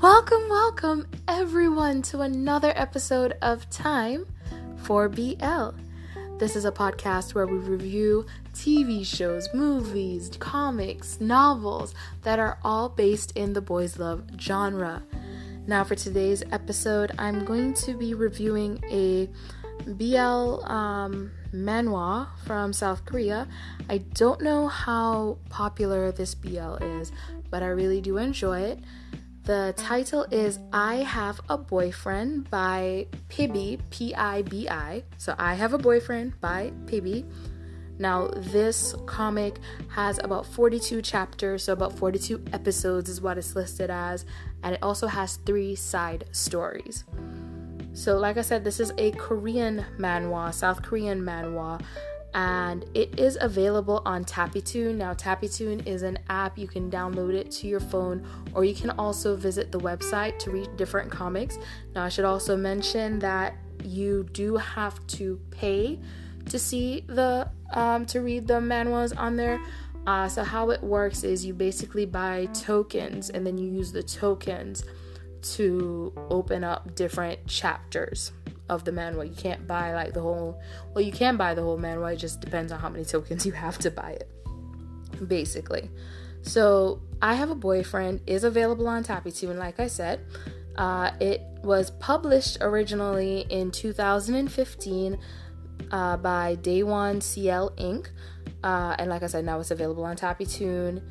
Welcome everyone to another episode of Time for BL. This is a podcast where we review TV shows, movies, comics, novels that are all based in the boys love genre. Now for today's episode, I'm going to be reviewing a BL manhwa from South Korea. I don't know how popular this BL is, but I really do enjoy it. The title is I Have a Boyfriend by Pibi, P-I-B-I. So I Have a Boyfriend by Pibi. Now this comic has about 42 chapters, so about 42 episodes is what it's listed as. And it also has 3 side stories. So like I said, this is a Korean manhwa, South Korean manhwa. And it is available on Tappytoon. Now, Tappytoon is an app. You can download it to your phone, or you can also visit the website to read different comics. Now, I should also mention that you do have to pay to see to read the manhwas on there. So how it works is you basically buy tokens, and then you use the tokens to open up different chapters of the manhwa. You can't buy like you can buy the whole manhwa. It just depends on how many tokens you have to buy it, basically. So I Have a Boyfriend is available on Tappytoon, like I said. It was published originally in 2015 by Daewon CL Inc. And like I said, now it's available on Tappytoon.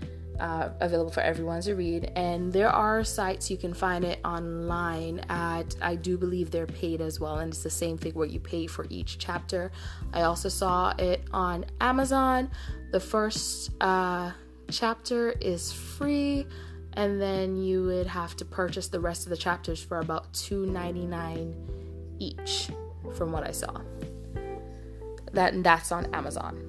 Available for everyone to read, and there are sites you can find it online at. I do believe they're paid as well, and it's the same thing where you pay for each chapter. I also saw it on Amazon. The first chapter is free, and then you would have to purchase the rest of the chapters for about $2.99 each, from what I saw. That's on Amazon.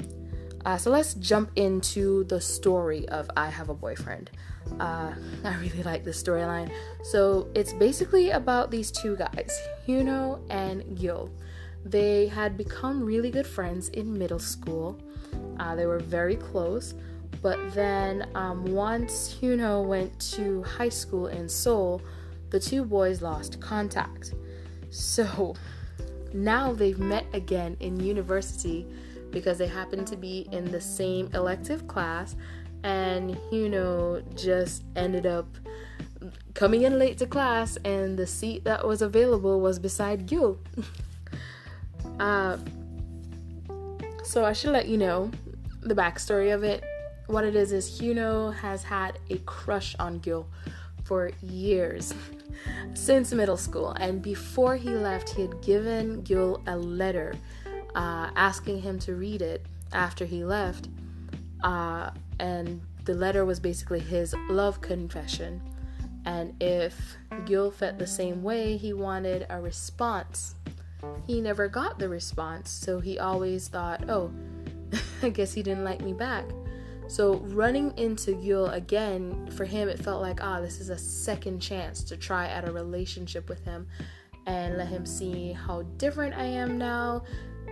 So let's jump into the story of I Have a Boyfriend. I really like this storyline. So it's basically about these two guys, Hyuno and Gil. They had become really good friends in middle school. They were very close. But then once Hyuno went to high school in Seoul, the two boys lost contact. So now they've met again in university, because they happen to be in the same elective class, and Hyuno just ended up coming in late to class, and the seat that was available was beside Gil. So I should let you know the backstory of it. What it is Hyuno has had a crush on Gil for years, since middle school, and before he left, he had given Gil a letter asking him to read it after he left, and the letter was basically his love confession, and if Gil felt the same way, he wanted a response. He never got the response, so he always thought, oh, I guess he didn't like me back. So running into Gil again, for him it felt like, this is a second chance to try at a relationship with him and let him see how different I am now,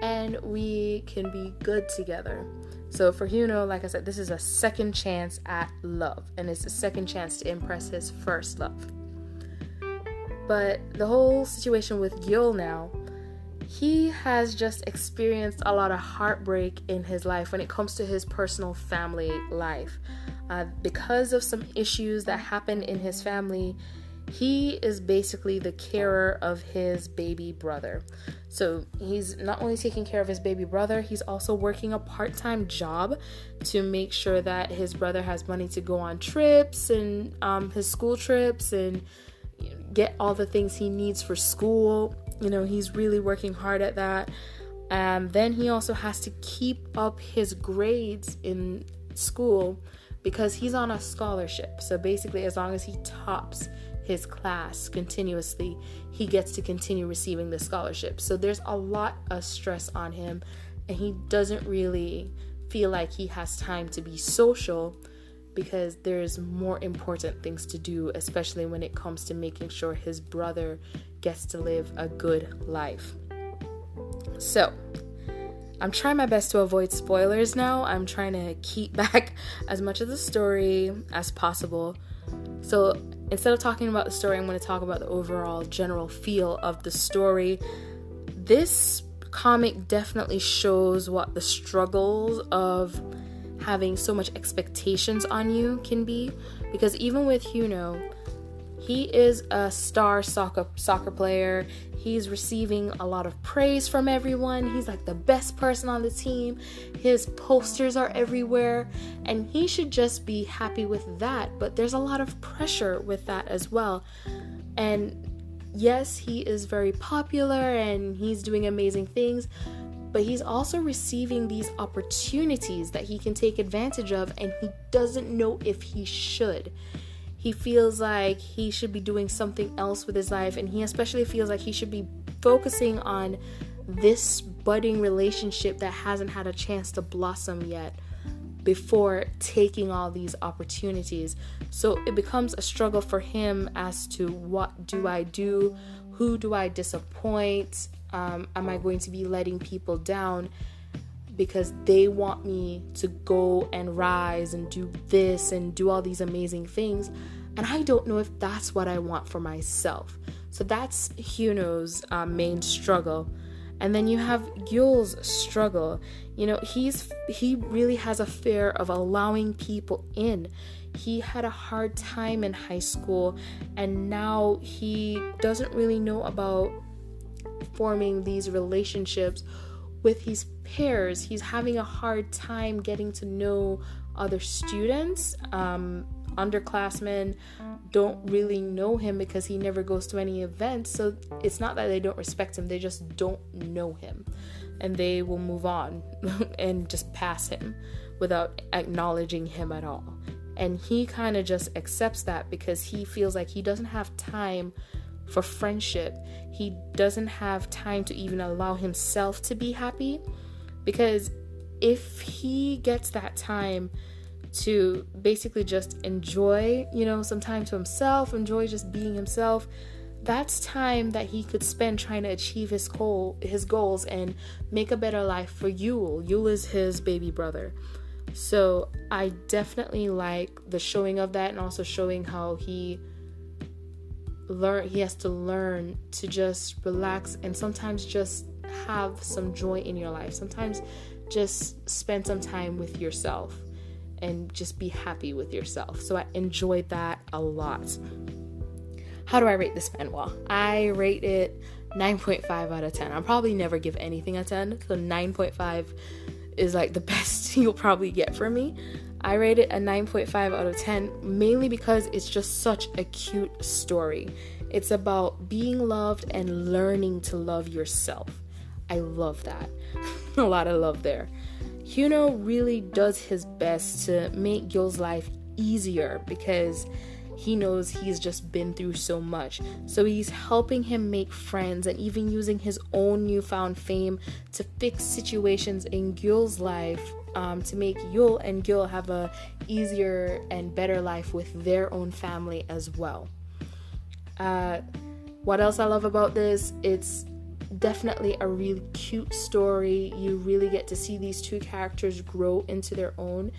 and we can be good together. So for Hyuno, like I said, this is a second chance at love, and it's a second chance to impress his first love. But the whole situation with Gil now, he has just experienced a lot of heartbreak in his life when it comes to his personal family life. Because of some issues that happened in his family, he is basically the carer of his baby brother. So he's not only taking care of his baby brother, he's also working a part-time job to make sure that his brother has money to go on trips and his school trips and get all the things he needs for school. He's really working hard at that. And then he also has to keep up his grades in school because he's on a scholarship. So basically, as long as he tops his class continuously, he gets to continue receiving the scholarship. So there's a lot of stress on him, and he doesn't really feel like he has time to be social because there's more important things to do, especially when it comes to making sure his brother gets to live a good life. So I'm trying my best to avoid spoilers now. I'm trying to keep back as much of the story as possible. So instead of talking about the story, I'm going to talk about the overall general feel of the story. This comic definitely shows what the struggles of having so much expectations on you can be, because even with Hyuno, he is a star soccer player. He's receiving a lot of praise from everyone. He's like the best person on the team. His posters are everywhere, and he should just be happy with that. But there's a lot of pressure with that as well. And yes, he is very popular and he's doing amazing things, but he's also receiving these opportunities that he can take advantage of, and he doesn't know if he should. He feels like he should be doing something else with his life, and he especially feels like he should be focusing on this budding relationship that hasn't had a chance to blossom yet before taking all these opportunities. So it becomes a struggle for him as to what do I do? Who do I disappoint? Am I going to be letting people down because they want me to go and rise and do this and do all these amazing things, and I don't know if that's what I want for myself. So that's Hyuno's main struggle. And then you have Gyul's struggle. You know, he really has a fear of allowing people in. He had a hard time in high school, and now he doesn't really know about forming these relationships with his peers. He's having a hard time getting to know other students. Underclassmen don't really know him because he never goes to any events. So it's not that they don't respect him, they just don't know him, and they will move on and just pass him without acknowledging him at all. And he kind of just accepts that because he feels like he doesn't have time for friendship. He doesn't have time to even allow himself to be happy, because if he gets that time to basically just enjoy, some time to himself, enjoy just being himself, that's time that he could spend trying to achieve his goals and make a better life for Yul. Yul is his baby brother. So I definitely like the showing of that, and also showing how he has to learn to just relax and sometimes just have some joy in your life. Sometimes just spend some time with yourself and just be happy with yourself. So I enjoyed that a lot. How do I rate this manhwa? I rate it 9.5 out of 10. I'll probably never give anything a 10, so 9.5 is like the best you'll probably get from me. I rate it a 9.5 out of 10, mainly because it's just such a cute story. It's about being loved and learning to love yourself. I love that. A lot of love there. Hyuno really does his best to make Gyul's life easier because he knows he's just been through so much. So he's helping him make friends and even using his own newfound fame to fix situations in Gyul's life, to make Yul and Gyul have a easier and better life with their own family as well. What else I love about this? It's definitely a really cute story. You really get to see these two characters grow into their own,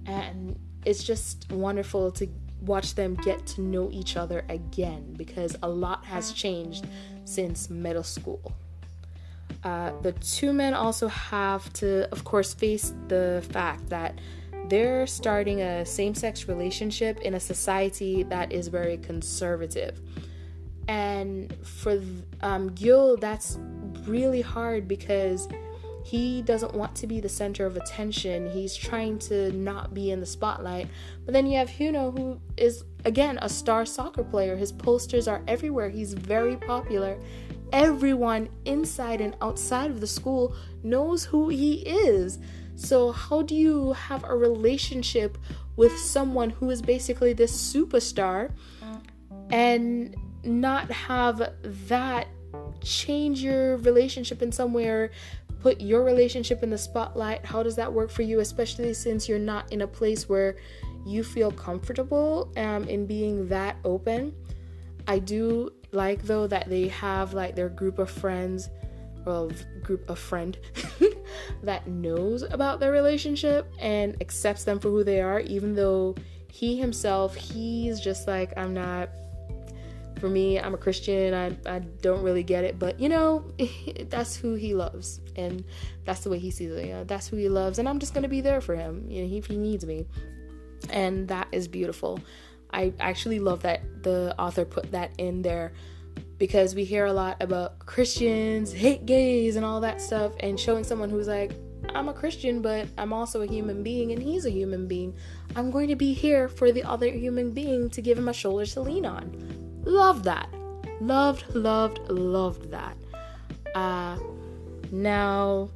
and it's just wonderful to watch them get to know each other again, because a lot has changed since middle school. The two men also have to, of course, face the fact that they're starting a same-sex relationship in a society that is very conservative. And for Gyul, that's really hard because he doesn't want to be the center of attention. He's trying to not be in the spotlight. But then you have Hyuno, who is, again, a star soccer player. His posters are everywhere. He's very popular. Everyone inside and outside of the school knows who he is. So how do you have a relationship with someone who is basically this superstar and not have that change your relationship in some way, or put your relationship in the spotlight? How does that work for you, especially since you're not in a place where you feel comfortable in being that open? I do like, though, that they have like their group of friends, or group of friend that knows about their relationship and accepts them for who they are, even though he himself, he's just like, for me, I'm a Christian. I don't really get it, but that's who he loves, and that's the way he sees it. That's who he loves, and I'm just gonna be there for him, if he needs me, and that is beautiful. I actually love that the author put that in there, because we hear a lot about Christians hate gays and all that stuff, and showing someone who's like, I'm a Christian, but I'm also a human being, and he's a human being. I'm going to be here for the other human being to give him a shoulder to lean on. Love that. Loved that. Now,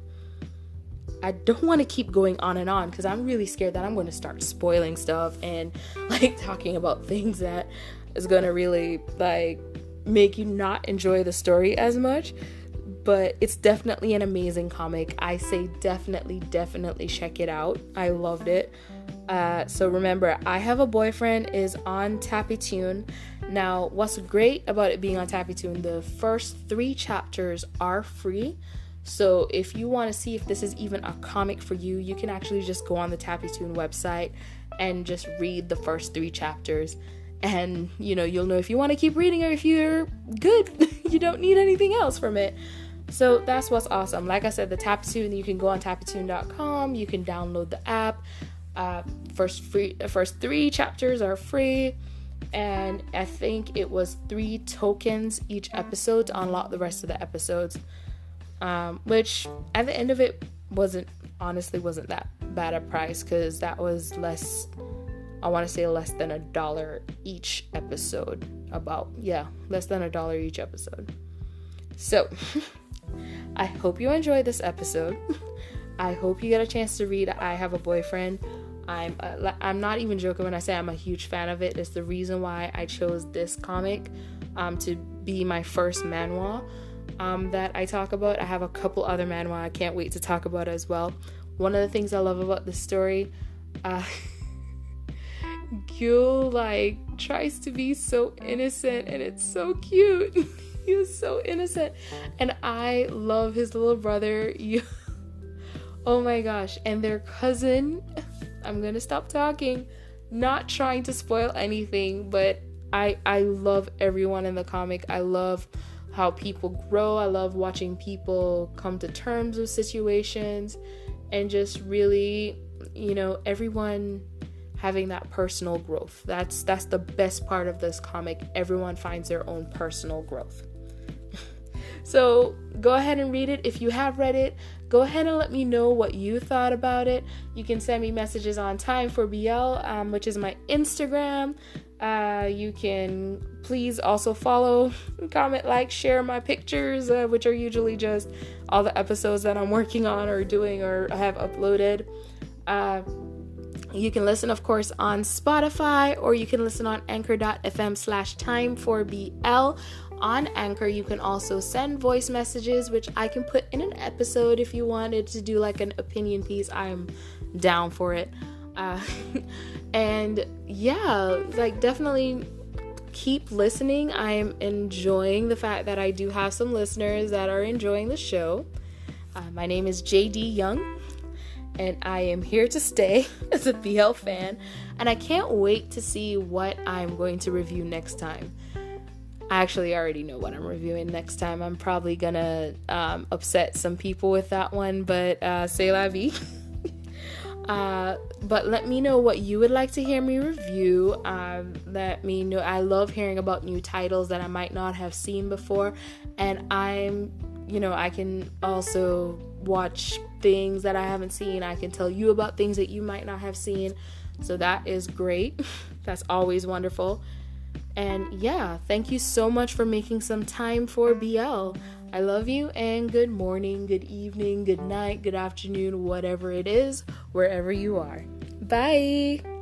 I don't want to keep going on and on, because I'm really scared that I'm going to start spoiling stuff and like talking about things that is going to really like make you not enjoy the story as much. But it's definitely an amazing comic. I say definitely check it out. I loved it. So remember, I Have a Boyfriend is on Tappytoon. Now, what's great about it being on Tappytoon, the first 3 chapters are free. So if you want to see if this is even a comic for you, you can actually just go on the Tappytoon website and just read the first 3 chapters. And, you'll know if you want to keep reading or if you're good. You don't need anything else from it. So that's what's awesome. Like I said, the Tappytoon, you can go on tappytoon.com. You can download the app. First 3 chapters are free. And I think it was 3 tokens each episode to unlock the rest of the episodes. Which at the end of it wasn't that bad a price, because that was less than $1 each episode. Less than $1 each episode. So I hope you enjoyed this episode. I hope you get a chance to read I Have a Boyfriend. I'm not even joking when I say I'm a huge fan of it. It's the reason why I chose this comic to be my first manhwa that I talk about. I have a couple other manhwa I can't wait to talk about as well. One of the things I love about this story, Gil tries to be so innocent, and it's so cute. He is so innocent, and I love his little brother. Oh my gosh, and their cousin. I'm gonna stop talking, not trying to spoil anything, but I love everyone in the comic. I love how people grow. I love watching people come to terms with situations, and just really, everyone having that personal growth. That's the best part of this comic. Everyone finds their own personal growth. So go ahead and read it. If you have read it, go ahead and let me know what you thought about it. You can send me messages on Time4BL, which is my Instagram. You can please also follow, comment, like, share my pictures, which are usually just all the episodes that I'm working on or doing or have uploaded. You can listen, of course, on Spotify, or you can listen on anchor.fm/Time4BL. On Anchor, you can also send voice messages, which I can put in an episode if you wanted to do like an opinion piece. I'm down for it. And yeah, definitely keep listening. I am enjoying the fact that I do have some listeners that are enjoying the show. My name is JD Young, and I am here to stay as a BL fan, and I can't wait to see what I'm going to review next time. I actually already know what I'm reviewing next time. I'm probably gonna upset some people with that one, but c'est la vie. But let me know what you would like to hear me review. Let me know. I love hearing about new titles that I might not have seen before, and I can also watch things that I haven't seen. I can tell you about things that you might not have seen, so that is great. That's always wonderful. And yeah, thank you so much for making some time for BL. I love you, and good morning, good evening, good night, good afternoon, whatever it is, wherever you are. Bye!